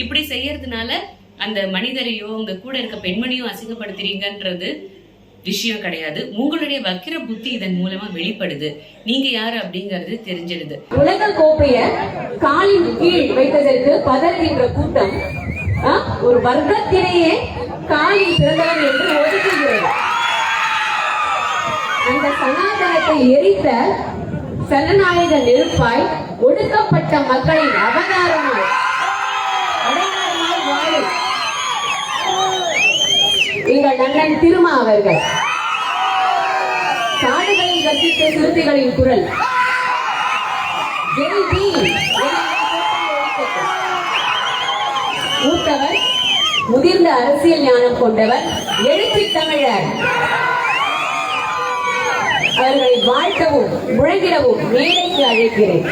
இப்படி செய்யறதுனால அந்த மனிதரையோ இந்த கூட இருக்க பெண்மணியும் அசிங்கப்படுத்துறீங்கன்றது விஷயம் கிடையாது. உங்களுடைய வக்கிர புத்தி இதன் மூலமா வெளிப்படுது. நீங்க யாரு அப்படிங்கறது தெரிஞ்சிடுது. உலக கோப்பைய காலின் கீழ் வைத்ததற்கு பதறுகின்ற கூட்டம் ஒரு வர்க்கத்திலேயே காலில் பிறந்தவர் என்று ஒதுக்குகிறது. அந்த சனாதனத்தை எரித்த சனநாயக நெருப்பாய் ஒடுக்கப்பட்ட மக்களின் அவதாரமாய் வாழும் எங்கள் அண்ணன் திருமா அவர்கள் காடுகளில் கற்பித்த சிறுத்தைகளின் குரல் மூத்தவர், முதிர்ந்த அரசியல் ஞானம் கொண்டவர், எழுச்சி தமிழர். அவர்களை வாழ்த்தவும் முழங்கிடவும் மேடைக்கு அழைக்கிறேன்.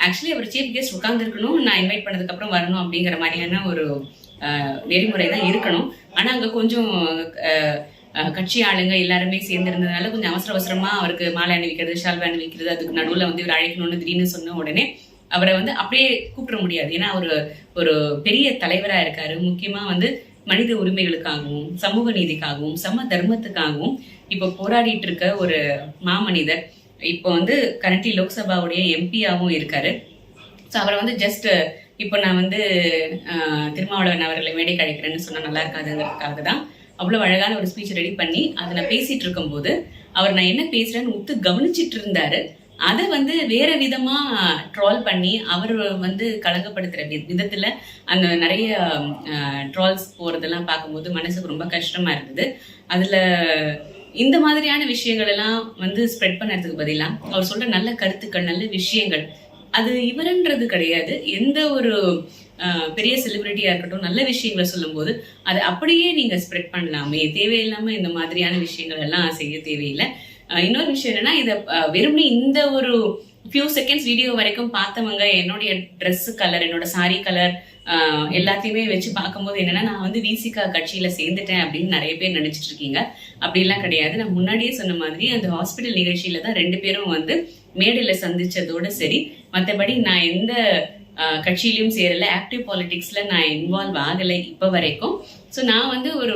ஆக்சுவலி அவர் சீஃப் கெஸ்ட் உட்கார்ந்து இருக்கணும், நான் இன்வைட் பண்ணதுக்கு அப்புறம் வரணும் அப்படிங்கிற மாதிரியான ஒரு நெறிமுறை தான் இருக்கணும். ஆனா அங்க கொஞ்சம் கட்சி ஆளுங்க எல்லாருமே சேர்ந்திருந்ததுனால கொஞ்சம் அவசரமா அவருக்கு மாலை அணிவிக்கிறது, ஷால்வை அணிவிக்கிறது, அதுக்கு நடுவில் வந்து இவர் அழைக்கணும்னு திடீர்னு சொன்ன உடனே அவரை வந்து அப்படியே கூப்பிட முடியாது. ஏன்னா ஒரு பெரிய தலைவரா இருக்காரு. முக்கியமா வந்து மனித உரிமைகளுக்காகவும் சமூக நீதிக்காகவும் சம தர்மத்துக்காகவும் இப்போ போராடிட்டு இருக்க ஒரு மாமனிதர். இப்போ வந்து கரண்ட்லி லோக்சபாவுடைய எம்பியாவும் இருக்காரு. ஸோ அவரை வந்து ஜஸ்ட் இப்போ நான் வந்து திருமாவளவன் அவர்களை மேடைக்கு அழைக்கிறேன்னு சொன்னா நல்லா இருக்காதுங்கிறதுக்காக தான் அவ்வளவு அழகான ஒரு ஸ்பீச் ரெடி பண்ணி அதை நான் பேசிட்டு இருக்கும் போது அவர் நான் என்ன பேசுறேன்னு ஒத்து கவனிச்சிட்டு இருந்தாரு. அதை வந்து வேற விதமா ட்ரால் பண்ணி அவர் வந்து கலங்கப்படுத்துற விதத்துல அந்த நிறைய ட்ரால்ஸ் போறதெல்லாம் பார்க்கும்போது மனசுக்கு ரொம்ப கஷ்டமா இருந்தது. அதுல இந்த மாதிரியான விஷயங்கள் எல்லாம் வந்து ஸ்ப்ரெட் பண்ணறதுக்கு பதிலா அவர் சொல்ற நல்ல கருத்துக்கள், நல்ல விஷயங்கள், அது இவருன்றது கிடையாது. எந்த ஒரு பெரிய செலிபிரிட்டியா இருக்கட்டும் நல்ல விஷயங்களை சொல்லும் போது அதை அப்படியே நீங்க ஸ்ப்ரெட் பண்ணலாமே, தேவையில்லாம இந்த மாதிரியான விஷயங்கள் எல்லாம் செய்ய தேவையில்லை. இன்னொரு விஷயம் என்னன்னா, இதை வெறுமனே இந்த ஒரு ஃபியூ செகண்ட்ஸ் வீடியோ வரைக்கும் பார்த்தவங்க என்னுடைய ட்ரெஸ் கலர், என்னோட சாரி கலர் எல்லாத்தையுமே வச்சு பார்க்கும்போது என்னன்னா, நான் வந்து விசிகா கட்சியில சேர்ந்துட்டேன் அப்படின்னு நிறைய பேர் நினைச்சிட்டு இருக்கீங்க. அப்படிலாம் கிடையாது. நான் முன்னாடியே சொன்ன மாதிரி அந்த ஹாஸ்பிட்டல் நிகழ்ச்சியில தான் 2 பேரும் வந்து மேடையில சந்திச்சதோட சரி, மற்றபடி நான் எந்த கட்சியிலையும் சேரல, ஆக்டிவ் பாலிடிக்ஸ்ல நான் இன்வால்வ் ஆகலை இப்ப வரைக்கும். ஸோ நான் வந்து ஒரு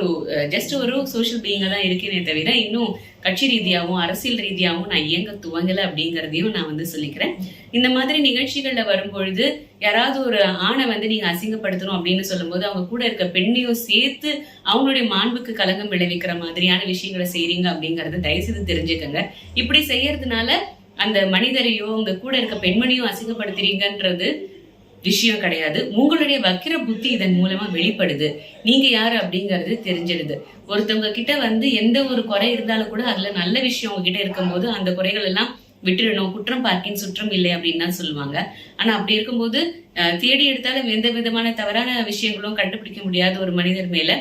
ஜஸ்ட் ஒரு சோஷியல் பீயிங்கா தான் இருக்கேனே தவிர இன்னும் கட்சி ரீதியாகவும் அரசியல் ரீதியாகவும் நான் இயங்க துவங்கலை அப்படிங்கிறதையும் நான் வந்து சொல்லிக்கிறேன். இந்த மாதிரி நிகழ்ச்சிகள்ல வரும்பொழுது யாராவது ஒரு ஆணை வந்து நீங்க அசிங்கப்படுத்தணும் அப்படின்னு சொல்லும் போது அவங்க கூட இருக்க பெண்ணையும் சேர்த்து அவங்களுடைய மாண்புக்கு கலங்கம் விளைவிக்கிற மாதிரியான விஷயங்களை செய்றீங்க அப்படிங்கறத தயவுசெய்து தெரிஞ்சுக்கங்க. இப்படி செய்யறதுனால அந்த மனிதரையோ இந்த கூட இருக்க பெண்மணியும் அசிங்கப்படுத்துறீங்கன்றது விஷயம் கிடையாது. உங்களுடைய வக்கிர புத்தி இதன் மூலமா வெளிப்படுது. நீங்க யாரு அப்படிங்கறது தெரிஞ்சிடுது. ஒருத்தவங்க கிட்ட வந்து எந்த ஒரு குறை இருந்தாலும் கூட அதுல நல்ல விஷயம் உங்ககிட்ட இருக்கும்போது அந்த குறைகள் எல்லாம் விட்டுடணும். குற்றம் பார்க்கின் சுற்றம் இல்லை அப்படின்னு தான் சொல்லுவாங்க. ஆனா அப்படி இருக்கும்போது தேடி எடுத்தாலும் எந்த விதமான தவறான விஷயங்களும் கண்டுபிடிக்க முடியாத ஒரு மனிதர் மேல,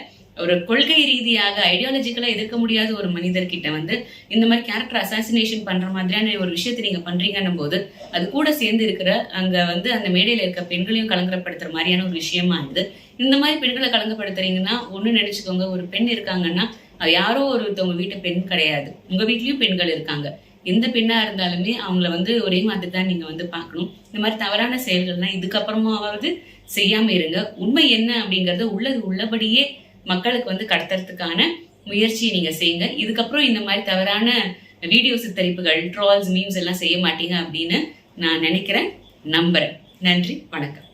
ஒரு கொள்கை ரீதியாக ஐடியாலஜிக்கலா எதிர்க்க முடியாத ஒரு மனிதர்கிட்ட வந்து இந்த மாதிரி கேரக்டர் அசாசினேஷன் பண்ற மாதிரியான ஒரு விஷயத்தை நீங்க பண்றீங்கன்னும் போது அது கூட சேர்ந்து இருக்கிற அங்க வந்து அந்த மேடையில இருக்க பெண்களையும் கலங்கப்படுத்துற மாதிரியான ஒரு விஷயமா இருக்குது. இந்த மாதிரி பெண்களை கலங்கப்படுத்துறீங்கன்னா ஒண்ணு நினைச்சுக்கோங்க, ஒரு பெண் இருக்காங்கன்னா அது யாரோ ஒருத்தவங்க வீட்டு பெண் கிடையாது. உங்க வீட்லயும் பெண்கள் இருக்காங்க. எந்த பெண்ணா இருந்தாலுமே அவங்கள வந்து ஒரே மாதிரி தான் நீங்க வந்து பார்க்கணும். இந்த மாதிரி தவறான செயல்கள்லாம் இதுக்கப்புறமாவது செய்யாம இருங்க. உண்மை என்ன அப்படிங்கறத உள்ளபடியே மக்களுக்கு வந்து கடத்துறதுக்கான முயற்சியை நீங்க செய்யுங்க. இதுக்கப்புறம் இந்த மாதிரி தவறான வீடியோ சித்தரிப்புகள், ட்ரால்ஸ், மீம்ஸ் எல்லாம் செய்ய மாட்டீங்க அப்படின்னு நான் நினைக்கிறேன், நம்புறேன். நன்றி, வணக்கம்.